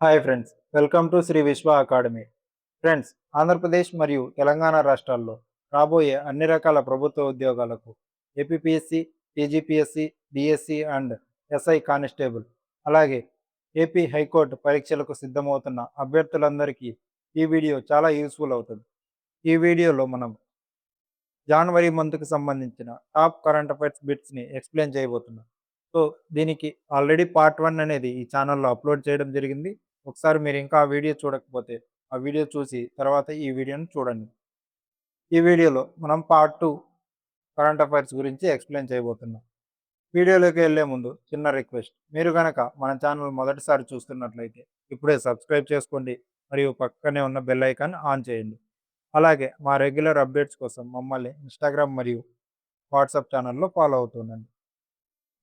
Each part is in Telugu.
Hi friends, welcome to Shri Vishwa academy. Friends, Andhra Pradesh మరియు తెలంగాణ రాష్ట్రాల్లో రాబోయే అన్ని రకాల ప్రభుత్వ ఉద్యోగాలకు APPSC, TGPSC, DSC and SI constable, అలాగే ఏపీ హైకోర్టు పరీక్షలకు సిద్ధమవుతున్న అభ్యర్థులందరికీ ఈ వీడియో చాలా యూస్ఫుల్ అవుతుంది. ఈ వీడియోలో మనం జనవరి మంత్కి సంబంధించిన టాప్ కరెంట్ అఫైర్స్ బిట్స్ని ఎక్స్ప్లెయిన్ చేయబోతున్నాం. సో దీనికి ఆల్రెడీ పార్ట్ 1 అనేది ఈ ఛానల్లో అప్లోడ్ చేయడం జరిగింది. ఒకసారి మీరు ఇంకా ఆ వీడియో చూడకపోతే ఆ వీడియో చూసి తర్వాత ఈ వీడియోని చూడండి. ఈ వీడియోలో మనం పార్ట్ 2 కరెంట్ అఫైర్స్ గురించి ఎక్స్ప్లెయిన్ చేయబోతున్నాం. వీడియోలోకి వెళ్ళే ముందు చిన్న రిక్వెస్ట్, మీరు కనుక మన ఛానల్ మొదటిసారి చూస్తున్నట్లయితే ఇప్పుడే సబ్స్క్రైబ్ చేసుకోండి మరియు పక్కనే ఉన్న బెల్ ఐకాన్ ఆన్ చేయండి. అలాగే మా రెగ్యులర్ అప్డేట్స్ కోసం మమ్మల్ని ఇన్స్టాగ్రామ్ మరియు వాట్సాప్ ఛానల్లో ఫాలో అవుతుండండి.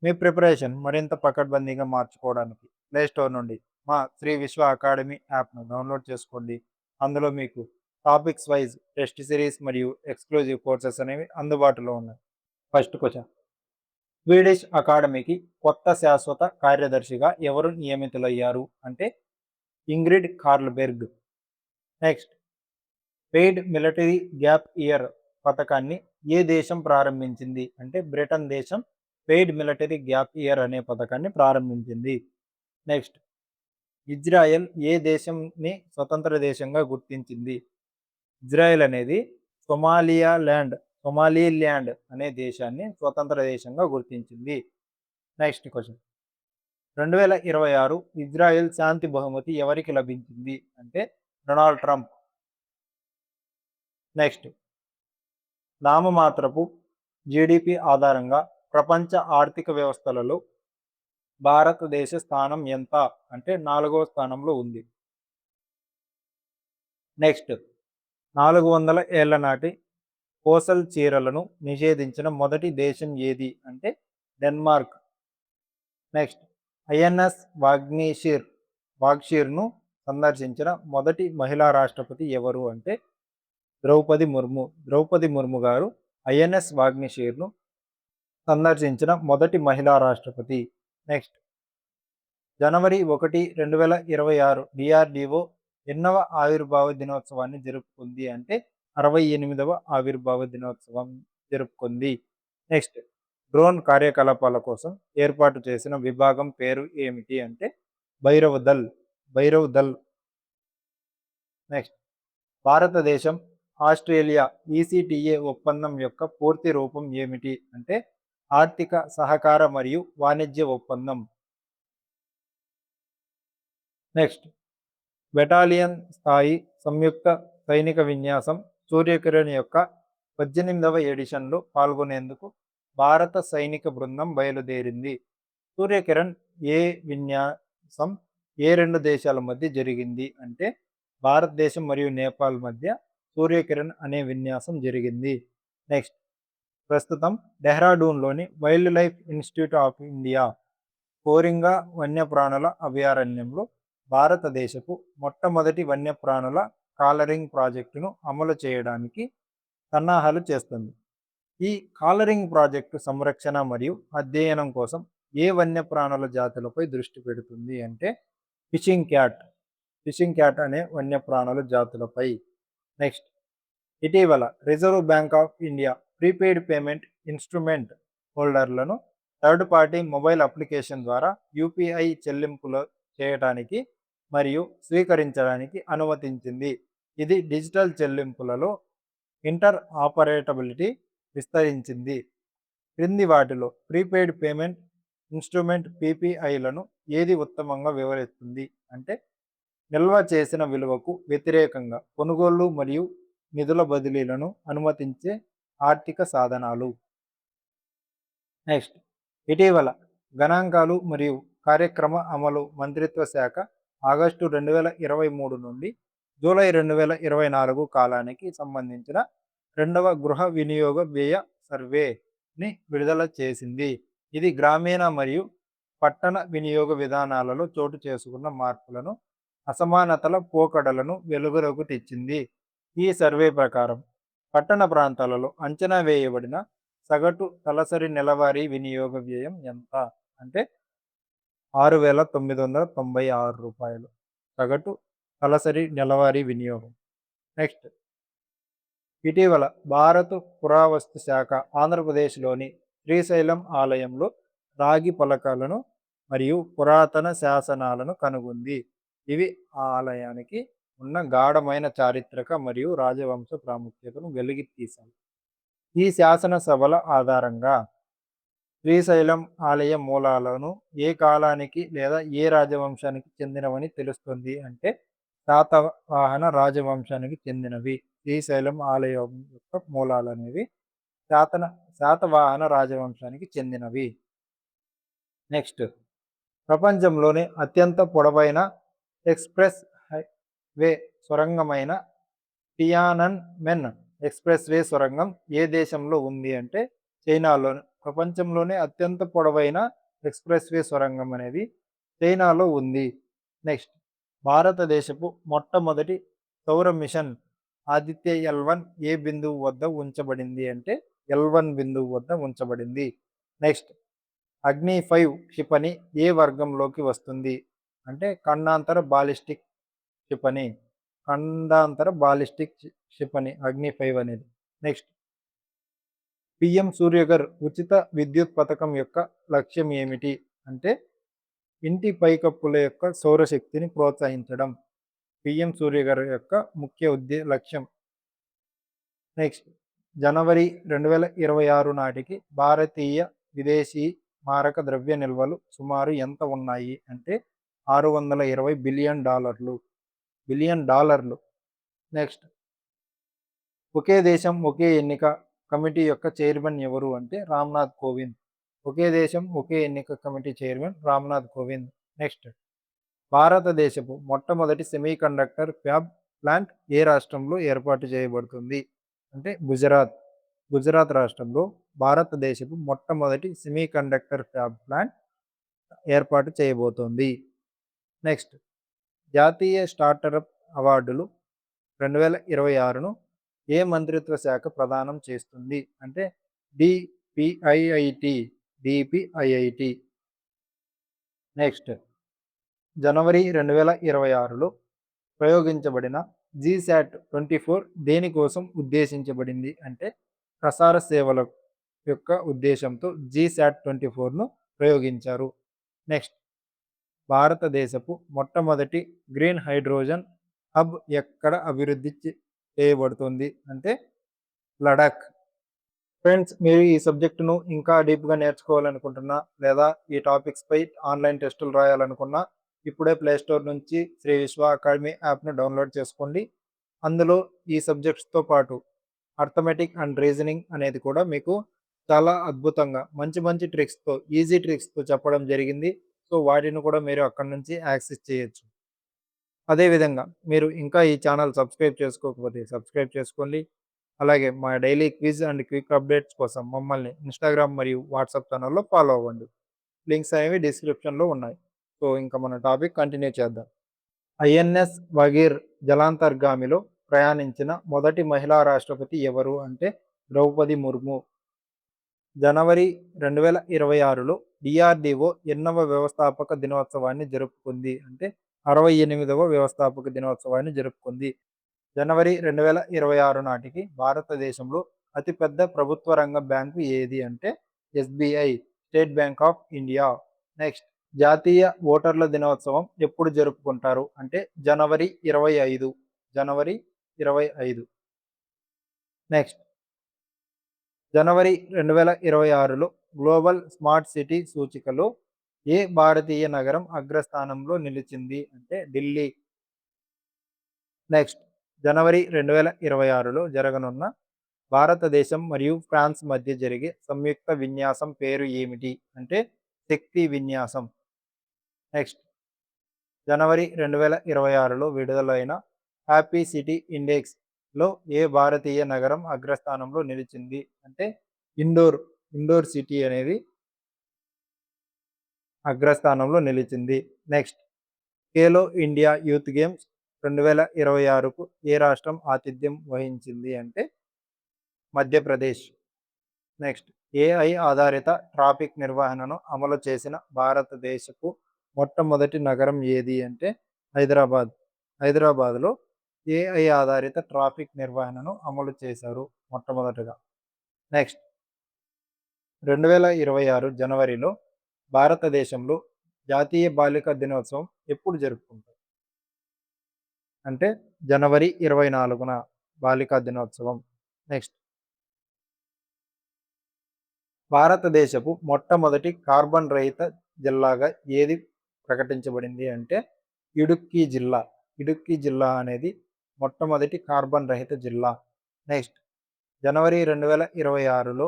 మీ ప్రిపరేషన్ మరింత పకడ్బందీగా మార్చుకోవడానికి ప్లే స్టోర్ నుండి మా శ్రీ విశ్వ అకాడమీ యాప్ను డౌన్లోడ్ చేసుకోండి. అందులో మీకు టాపిక్స్ వైజ్ టెస్ట్ సిరీస్ మరియు ఎక్స్క్లూజివ్ కోర్సెస్ అనేవి అందుబాటులో ఉన్నాయి. ఫస్ట్ క్వశ్చన్, స్వీడిష్ అకాడమీకి కొత్త శాశ్వత కార్యదర్శిగా ఎవరు నియమితులయ్యారు అంటే Ingrid Carlberg. Next, paid military gap year పథకాన్ని ఏ దేశం ప్రారంభించింది అంటే బ్రిటన్ దేశం పెయిడ్ మిలిటరీ గ్యాప్ ఇయర్ అనే పథకాన్ని ప్రారంభించింది. నెక్స్ట్, ఇజ్రాయెల్ ఏ దేశంని స్వతంత్ర దేశంగా గుర్తించింది? ఇజ్రాయెల్ అనేది సొమాలిల్యాండ్ అనే దేశాన్ని స్వతంత్ర దేశంగా గుర్తించింది. నెక్స్ట్ క్వశ్చన్, 2026 ఇజ్రాయెల్ శాంతి బహుమతి ఎవరికి లభించింది అంటే డొనాల్డ్ ట్రంప్. నెక్స్ట్, నామమాత్రపు జీడిపి ఆధారంగా ప్రపంచ ఆర్థిక వ్యవస్థలలో భారతదేశ స్థానం ఎంత అంటే 4వ స్థానంలో ఉంది. నెక్స్ట్, 400 ఏళ్ల నాటి కోసల్ చీరలను నిషేధించిన మొదటి దేశం ఏది అంటే డెన్మార్క్. నెక్స్ట్, ఐఎన్ఎస్ వాగ్షీర్ను సందర్శించిన మొదటి మహిళా రాష్ట్రపతి ఎవరు అంటే ద్రౌపది ముర్ము గారు ఐఎన్ఎస్ వాగ్నిషీర్ను సందర్శించిన మొదటి మహిళా రాష్ట్రపతి. నెక్స్ట్, జనవరి 1, 2026 డిఆర్డిఓ ఎన్నవ ఆవిర్భావ దినోత్సవాన్ని జరుపుకుంది అంటే 68వ ఆవిర్భావ దినోత్సవం జరుపుకుంది. నెక్స్ట్, డ్రోన్ కార్యకలాపాల కోసం ఏర్పాటు చేసిన విభాగం పేరు ఏమిటి అంటే భైరవ్ దల్. నెక్స్ట్, భారతదేశం ఆస్ట్రేలియా ఈసీటీఏ ఒప్పందం యొక్క పూర్తి రూపం ఏమిటి అంటే ఆర్థిక సహకార మరియు వాణిజ్య ఒప్పందం. నెక్స్ట్, బెటాలియన్ స్థాయి సంయుక్త సైనిక విన్యాసం సూర్యకిరణ్ యొక్క 18వ ఎడిషన్లో పాల్గొనేందుకు భారత సైనిక బృందం బయలుదేరింది. సూర్యకిరణ్ ఏ విన్యాసం ఏ రెండు దేశాల మధ్య జరిగింది అంటే భారతదేశం మరియు నేపాల్ మధ్య సూర్యకిరణ్ అనే విన్యాసం జరిగింది. నెక్స్ట్, ప్రస్తుతం డెహ్రాడూన్లోని wild life institute of India Coringa వన్యప్రాణుల అభయారణ్యంలో భారతదేశపు మొట్టమొదటి వన్యప్రాణుల కాలరింగ్ ప్రాజెక్టును అమలు చేయడానికి సన్నాహాలు చేస్తుంది. ఈ కాలరింగ్ ప్రాజెక్టు సంరక్షణ మరియు అధ్యయనం కోసం ఏ వన్యప్రాణుల జాతులపై దృష్టి పెడుతుంది అంటే ఫిషింగ్ క్యాట్ అనే వన్యప్రాణుల జాతులపై. నెక్స్ట్, ఇటీవల Reserve Bank of India prepaid payment instrument హోల్డర్లను థర్డ్ పార్టీ మొబైల్ అప్లికేషన్ ద్వారా యూపీఐ చెల్లింపులు చేయడానికి మరియు స్వీకరించడానికి అనుమతించింది. ఇది డిజిటల్ చెల్లింపులలో ఇంటర్ ఆపరేటబిలిటీ విస్తరించింది. క్రింది వాటిలో ప్రీపెయిడ్ పేమెంట్ ఇన్స్ట్రుమెంట్ పీపీఐలను ఏది ఉత్తమంగా వివరిస్తుంది అంటే నిల్వ చేసిన విలువకు వ్యతిరేకంగా కొనుగోళ్లు మరియు నిధుల బదిలీలను అనుమతించే ఆర్థిక సాధనాలు. నెక్స్ట్, ఇటీవల గణాంకాలు మరియు కార్యక్రమ అమలు మంత్రిత్వ శాఖ ఆగస్టు 2023 నుండి జూలై 2024 కాలానికి సంబంధించిన 2వ గృహ వినియోగ వ్యయ సర్వేని విడుదల చేసింది. ఇది గ్రామీణ మరియు పట్టణ వినియోగ విధానాలలో చోటు చేసుకున్న మార్పులను, అసమానతల పోకడలను వెలుగులోకి తెచ్చింది. ఈ సర్వే ప్రకారం పట్టణ ప్రాంతాలలో అంచనా వేయబడిన సగటు తలసరి నెలవారీ వినియోగ వ్యయం ఎంత అంటే 6,996 రూపాయలు. సగటు తలసరి నెలవారీ వినియోగం. నెక్స్ట్, ఇటీవల భారత పురావస్తు శాఖ ఆంధ్రప్రదేశ్లోని శ్రీశైలం ఆలయంలో రాగి పలకలను మరియు పురాతన శాసనాలను కనుగొంది. ఇవి ఆ ఆలయానికి ఉన్న గాఢమైన చారిత్రక మరియు రాజవంశ ప్రాముఖ్యతను వెలికి తీశాయి. ఈ శాసనసభల ఆధారంగా శ్రీశైలం ఆలయ మూలాలను ఏ కాలానికి లేదా ఏ రాజవంశానికి చెందినవని తెలుస్తుంది అంటే శాతవాహన రాజవంశానికి చెందినవి. శ్రీశైలం ఆలయం యొక్క మూలాలనేవి శాతన శాతవాహన రాజవంశానికి చెందినవి. నెక్స్ట్, ప్రపంచంలోనే అత్యంత పొడవైన ఎక్స్ప్రెస్ వే సొరంగమైన టియానన్మెన్ ఎక్స్ప్రెస్ వే సొరంగం ఏ దేశంలో ఉంది అంటే చైనాలో. ప్రపంచంలోనే అత్యంత పొడవైన ఎక్స్ప్రెస్ వే సొరంగం అనేది చైనాలో ఉంది. నెక్స్ట్, భారతదేశపు మొట్టమొదటి సౌర మిషన్ ఆదిత్య L1 ఏ బిందువు వద్ద ఉంచబడింది అంటే L1 బిందువు వద్ద ఉంచబడింది. నెక్స్ట్, అగ్ని 5 క్షిపణి ఏ వర్గంలోకి వస్తుంది అంటే ఖండాంతర బాలిస్టిక్ క్షిపణి. ఖండాంతర బాలిస్టిక్ క్షిపణి అగ్ని 5 అనేది. నెక్స్ట్, పిఎం సూర్యఘర్ ఉచిత విద్యుత్ పథకం యొక్క లక్ష్యం ఏమిటి అంటే ఇంటి పైకప్పుల యొక్క సౌరశక్తిని ప్రోత్సహించడం. పిఎం సూర్యఘర్ యొక్క ముఖ్య లక్ష్యం. నెక్స్ట్, జనవరి 2026 నాటికి భారతీయ విదేశీ మారక ద్రవ్య నిల్వలు సుమారు ఎంత ఉన్నాయి అంటే $620 బిలియన్ డాలర్లు. నెక్స్ట్, ఒకే దేశం ఒకే ఎన్నిక కమిటీ యొక్క చైర్మన్ ఎవరు అంటే రామ్నాథ్ కోవింద్. ఒకే దేశం ఒకే ఎన్నిక committee chairman Ramnath Kovind. Next, భారతదేశపు మొట్టమొదటి సెమీకండక్టర్ ఫ్యాబ్ ప్లాంట్ ఏ రాష్ట్రంలో ఏర్పాటు చేయబడుతుంది అంటే గుజరాత్ రాష్ట్రంలో భారతదేశపు మొట్టమొదటి సెమీకండక్టర్ ఫ్యాబ్ ప్లాంట్ ఏర్పాటు చేయబోతోంది. నెక్స్ట్, జాతీయ స్టార్టప్ అవార్డులు 2026ను ఏ మంత్రిత్వ శాఖ ప్రదానం చేస్తుంది అంటే డిపిఐఐటి. నెక్స్ట్, జనవరి 2026లో ప్రయోగించబడిన GSAT-24 దేనికోసం ఉద్దేశించబడింది అంటే ప్రసార సేవల యొక్క ఉద్దేశంతో GSAT-24ను ప్రయోగించారు. నెక్స్ట్, భారతదేశపు మొట్టమొదటి గ్రీన్ హైడ్రోజన్ హబ్ ఎక్కడ అభివృద్ధి చేయబడుతుంది అంటే లడాక్. ఫ్రెండ్స్, మీరు ఈ సబ్జెక్టును ఇంకా డీప్గా నేర్చుకోవాలనుకుంటున్నా లేదా ఈ టాపిక్స్పై ఆన్లైన్ టెస్టులు రాయాలనుకున్నా ఇప్పుడే ప్లేస్టోర్ నుంచి శ్రీ విశ్వ అకాడమీ యాప్ను డౌన్లోడ్ చేసుకోండి. అందులో ఈ సబ్జెక్ట్స్తో పాటు అర్థమెటిక్ అండ్ రీజనింగ్ అనేది కూడా మీకు చాలా అద్భుతంగా మంచి ట్రిక్స్తో ఈజీ ట్రిక్స్తో చెప్పడం జరిగింది. సో వాటిని కూడా మీరు అక్కడి నుంచి యాక్సెస్ చేయొచ్చు. అదేవిధంగా మీరు ఇంకా ఈ ఛానల్ సబ్స్క్రైబ్ చేసుకోకపోతే సబ్స్క్రైబ్ చేసుకోండి. అలాగే మా daily quiz and quick updates కోసం మమ్మల్ని ఇన్స్టాగ్రామ్ మరియు వాట్సాప్ ఛానల్లో ఫాలో అవ్వండి. లింక్స్ అనేవి డిస్క్రిప్షన్లో ఉన్నాయి. సో ఇంకా మన టాపిక్ కంటిన్యూ చేద్దాం. ఐఎన్ఎస్ భగీర్ జలాంతర్గామిలో ప్రయాణించిన మొదటి మహిళా రాష్ట్రపతి ఎవరు అంటే ద్రౌపది ముర్ము. జనవరి 2026లో డిఆర్డిఓ ఎన్నవ వ్యవస్థాపక దినోత్సవాన్ని జరుపుకుంది అంటే 68వ వ్యవస్థాపక దినోత్సవాన్ని జరుపుకుంది. జనవరి 2026 నాటికి భారతదేశంలో అతిపెద్ద ప్రభుత్వ రంగ బ్యాంకు ఏది అంటే SBI, state bank of India. Next, జాతీయ ఓటర్ల దినోత్సవం ఎప్పుడు జరుపుకుంటారు అంటే జనవరి 25. నెక్స్ట్, జనవరి 2026లో గ్లోబల్ స్మార్ట్ సిటీ సూచికలో ఏ భారతీయ నగరం అగ్రస్థానంలో నిలిచింది అంటే ఢిల్లీ. నెక్స్ట్, జనవరి 2026లో జరగనున్న భారతదేశం మరియు ఫ్రాన్స్ మధ్య జరిగే సంయుక్త విన్యాసం పేరు ఏమిటి అంటే శక్తి విన్యాసం. నెక్స్ట్, జనవరి 2026లో విడుదలైన హ్యాపీ సిటీ ఇండెక్స్లో ఏ భారతీయ నగరం అగ్రస్థానంలో నిలిచింది అంటే ఇండోర్ సిటీ అనేది అగ్రస్థానంలో నిలిచింది. Next, Khelo India youth games 2026కు ఏ రాష్ట్రం ఆతిథ్యం వహించింది అంటే మధ్యప్రదేశ్. నెక్స్ట్, AI ఆధారిత ట్రాఫిక్ నిర్వహణను అమలు చేసిన భారతదేశపు మొట్టమొదటి నగరం ఏది అంటే హైదరాబాద్ హైదరాబాద్లో ఏఐ ఆధారిత ట్రాఫిక్ నిర్వహణను అమలు చేశారు మొట్టమొదటగా. నెక్స్ట్ 2026 జనవరిలో భారతదేశంలో జాతీయ బాలికా దినోత్సవం ఎప్పుడు జరుపుకుంటారు? అంటే జనవరి 24న బాలికా దినోత్సవం. నెక్స్ట్ భారతదేశపు మొట్టమొదటి కార్బన్ రహిత జిల్లాగా ఏది ప్రకటించబడింది అంటే ఇడుక్కి జిల్లా. ఇడుక్కి జిల్లా అనేది మొట్టమొదటి కార్బన్ రహిత జిల్లా. నెక్స్ట్ జనవరి 2026లో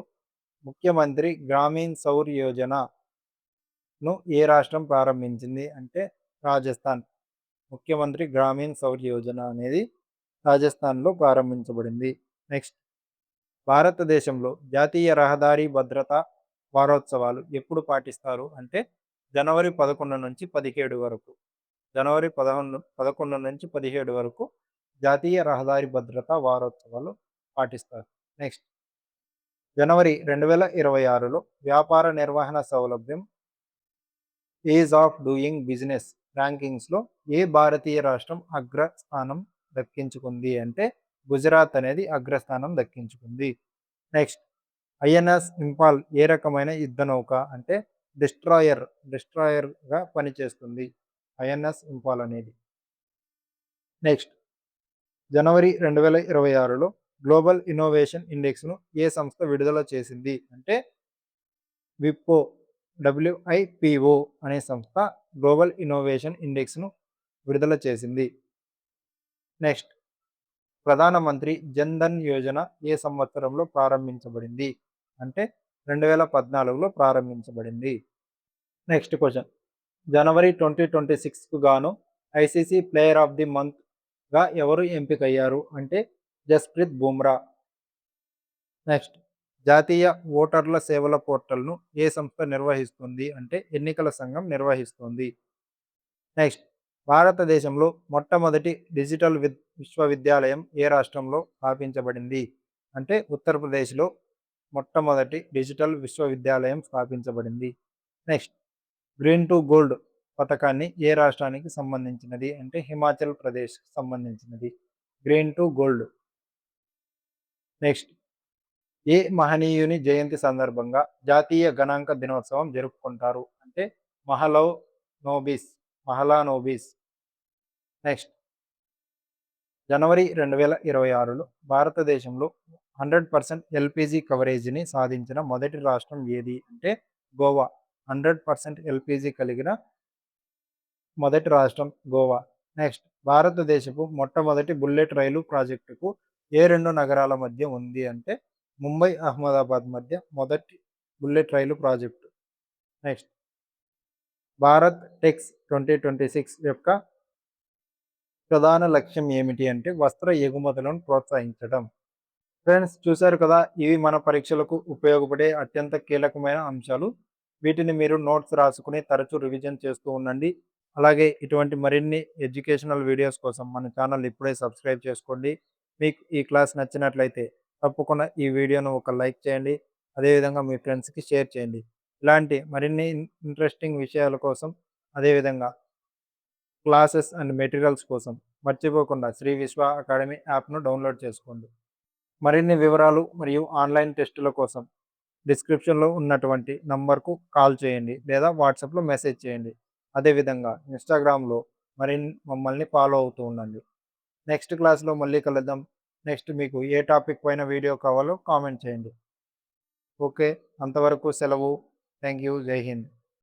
ముఖ్యమంత్రి గ్రామీణ్ సౌర్ యోజనను ఏ రాష్ట్రం ప్రారంభించింది అంటే రాజస్థాన్. ముఖ్యమంత్రి గ్రామీణ్ సౌర్ యోజన అనేది రాజస్థాన్లో ప్రారంభించబడింది. నెక్స్ట్ భారతదేశంలో జాతీయ రహదారి భద్రతా వారోత్సవాలు ఎప్పుడు పాటిస్తారు అంటే జనవరి 11 నుంచి 17 వరకు. జనవరి 11 నుంచి 17 వరకు జాతీయ రహదారి భద్రతా వారోత్సవాలు పాటిస్తారు. నెక్స్ట్ జనవరి 2026లో వ్యాపార నిర్వహణ సౌలభ్యం ఈజ్ ఆఫ్ డూయింగ్ బిజినెస్ ర్యాంకింగ్స్లో ఏ భారతీయ రాష్ట్రం అగ్రస్థానం దక్కించుకుంది అంటే గుజరాత్ అనేది అగ్రస్థానం దక్కించుకుంది. నెక్స్ట్ ఐఎన్ఎస్ ఇంపాల్ ఏ రకమైన యుద్ధ నౌక అంటే డిస్ట్రాయర్గా పనిచేస్తుంది ఐఎన్ఎస్ ఇంపాల్ అనేది. నెక్స్ట్ జనవరి 2026లో గ్లోబల్ ఇన్నోవేషన్ ఇండెక్స్ను ఏ సంస్థ విడుదల చేసింది అంటే విప్పో డబ్ల్యూఐపిఓ అనే సంస్థ గ్లోబల్ ఇన్నోవేషన్ ఇండెక్స్ను విడుదల చేసింది. నెక్స్ట్ ప్రధానమంత్రి జన్ ధన్ యోజన ఏ సంవత్సరంలో ప్రారంభించబడింది అంటే 2014లో ప్రారంభించబడింది. నెక్స్ట్ క్వశ్చన్ జనవరి 2026కు గాను ఐసీసీ ప్లేయర్ ఆఫ్ ది మంత్గా ఎవరు ఎంపికయ్యారు అంటే జస్ప్రీత్ బుమ్రా. నెక్స్ట్ జాతీయ ఓటర్ల సేవల పోర్టల్ను ఏ సంస్థ నిర్వహిస్తుంది అంటే ఎన్నికల సంఘం నిర్వహిస్తుంది. నెక్స్ట్ భారతదేశంలో మొట్టమొదటి డిజిటల్ విశ్వవిద్యాలయం ఏ రాష్ట్రంలో స్థాపించబడింది అంటే ఉత్తరప్రదేశ్లో మొట్టమొదటి డిజిటల్ విశ్వవిద్యాలయం స్థాపించబడింది. నెక్స్ట్ గ్రీన్ టు గోల్డ్ పథకాన్ని ఏ రాష్ట్రానికి సంబంధించినది అంటే హిమాచల్ ప్రదేశ్కి సంబంధించినది గ్రీన్ టు గోల్డ్. నెక్స్ట్ ఏ మహనీయుని జయంతి సందర్భంగా జాతీయ గణాంక దినోత్సవం జరుపుకుంటారు అంటే మహలానోబిస్. నెక్స్ట్ జనవరి 2026లో భారతదేశంలో 100% ఎల్పిజి కవరేజీని సాధించిన మొదటి రాష్ట్రం ఏది అంటే గోవా. 100% ఎల్పిజి కలిగిన మొదటి రాష్ట్రం గోవా. నెక్స్ట్ భారతదేశపు మొట్టమొదటి బుల్లెట్ రైలు ప్రాజెక్టుకు ఏ రెండు నగరాల మధ్య ఉంది అంటే ముంబై అహ్మదాబాద్ మధ్య మొదటి బుల్లెట్ రైలు ప్రాజెక్టు. నెక్స్ట్ భారత్ టెక్స్ 2026 యొక్క ప్రధాన లక్ష్యం ఏమిటి అంటే వస్త్ర ఎగుమతులను ప్రోత్సహించడం. ఫ్రెండ్స్ చూశారు కదా, ఇవి మన పరీక్షలకు ఉపయోగపడే అత్యంత కీలకమైన అంశాలు. వీటిని మీరు నోట్స్ రాసుకుని తరచూ రివిజన్ చేస్తూ ఉండండి. అలాగే ఇటువంటి మరిన్ని ఎడ్యుకేషనల్ వీడియోస్ కోసం మన ఛానల్ ఇప్పుడే సబ్స్క్రైబ్ చేసుకోండి. మీకు ఈ క్లాస్ నచ్చినట్లయితే తప్పకుండా ఈ వీడియోను ఒక లైక్ చేయండి. అదేవిధంగా మీ ఫ్రెండ్స్కి షేర్ చేయండి. ఇలాంటి మరిన్ని ఇంట్రెస్టింగ్ విషయాల కోసం అదేవిధంగా క్లాసెస్ అండ్ మెటీరియల్స్ కోసం మర్చిపోకుండా శ్రీ విశ్వ అకాడమీ యాప్ను డౌన్లోడ్ చేసుకోండి. మరిన్ని వివరాలు మరియు ఆన్లైన్ టెస్టుల కోసం డిస్క్రిప్షన్లో ఉన్నటువంటి నంబర్కు కాల్ చేయండి లేదా వాట్సాప్లో మెసేజ్ చేయండి. అదేవిధంగా ఇన్స్టాగ్రామ్లో మమ్మల్ని ఫాలో అవుతూ ఉండండి. నెక్స్ట్ క్లాస్లో మళ్ళీ కలుద్దాం. నెక్స్ట్ మీకు ఏ టాపిక్ పైన వీడియో కావాలో కామెంట్ చేయండి. ఓకే, అంతవరకు సెలవు. Thank you. జై హింద్.